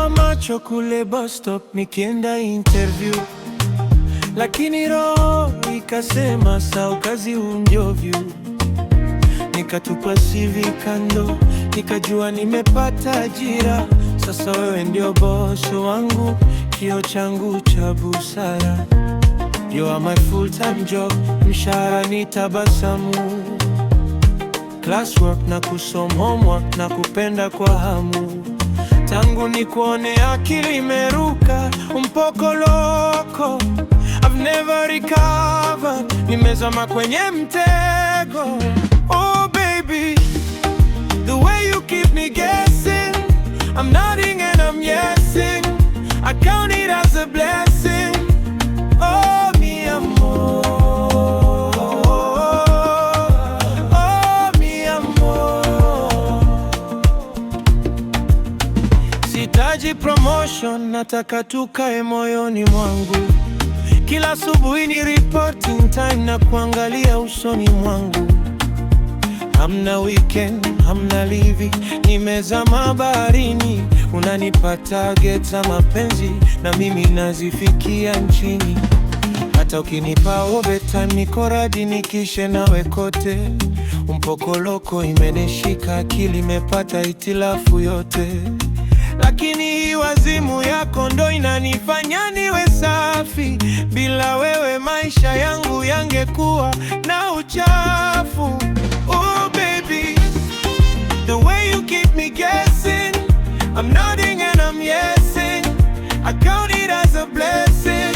Nilitoa macho kule bus stop nikienda interview, lakini roho ikasema sawa, kazi unjovyu. Nikatupa CV kando, nikajua nimepata ajira. Sasa wewe ndio boss wangu, kioo changu cha busara. You are my full-time job, mshahara ni tabasamu. Classwork na kusoma homework na kupenda kwa hamu. Tangu nikuone akili imeruka, umpoko loko. I've never recovered, nimezama kwenye mtego. Oh baby, the way you keep me guessing, I'm nodding and I'm yesing. I count it as a blessing. Oh mi amor, oh mi amor. Sitaji promotion, nataka tukae moyoni mwangu. Kila asubuhi ni reporting time na kuangalia usoni mwangu. Hamna weekend, hamna livi, nimezama baharini. Unanipa target za mapenzi na mimi nazifikia nchini. Hata ukinipa overtime niko radi nikishe nawe kote. Umpoko loko imenishika, akili imepata itilafu yote. Lakini hii wazimu yako ndo inanifanya niwe safi. Bila wewe maisha yangu yangekuwa na uchafu. Oh baby, the way you keep me guessing, I'm nodding and I'm yesing. I count it as a blessing.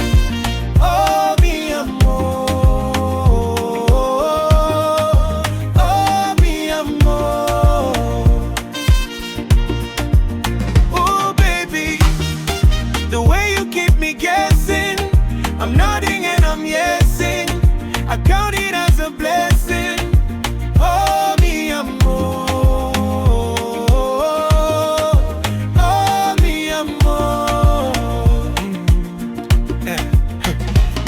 Oh mi amor, oh mi amor. Oh baby, the way you keep me guessing, I'm nodding and I'm yesing. I count it as a blessing. Oh mi amor, oh mi amor.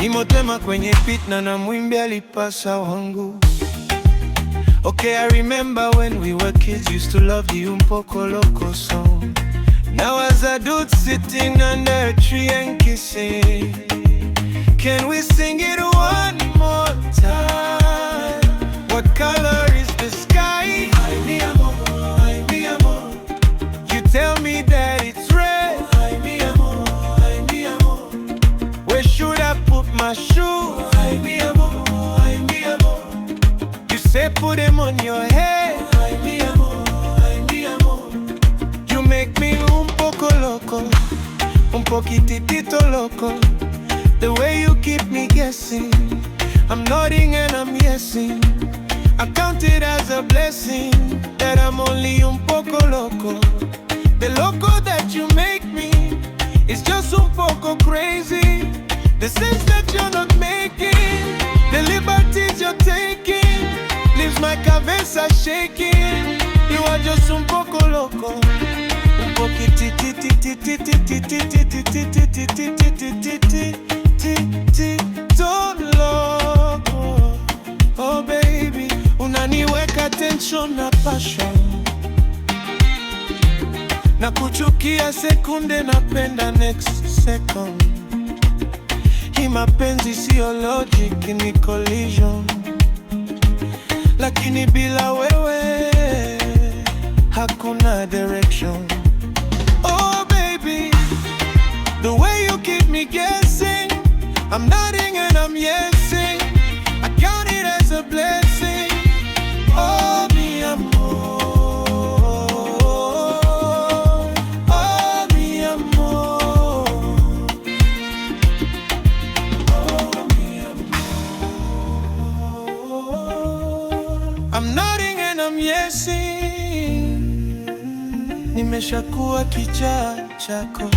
Nimotema kwenye fitna na mwimbi alipasa wangu. Okay, I remember when we were kids, used to love the Umpoko Loko song. Now as a dude sitting under a tree and kissing, can we sing it one more time? What color is the sky? Ay mi amor, ay mi amor. You tell me that it's red. Ay mi amor, ay mi amor. Where should I put my shoes? Ay mi amor, ay mi amor. You say put them on your head. Ay mi amor, ay mi amor. You make me un poco loco, un poquitito loco. The way you keep me guessing, I'm nodding and I'm yesing. I count it as a blessing that I'm only un poco loco. The loco that you make me is just un poco crazy. The sense that you're not making, the liberties you're taking, leaves my cabeza shaking. You are just un poco loco, un poquitito loco. Oh baby, unaniweka tension na passion, na kuchukia sekunde napenda next second. Hii mapenzi sio logic, ni collision. Lakini bila wewe hakuna direction. Oh baby, the way you keep me guessing, I'm nodding and I'm yesing. I count it as a blessing. Oh mi amor, oh mi amor, oh mi amor. I'm nodding and I'm yesing. Nimeshakuwa kichaa chako.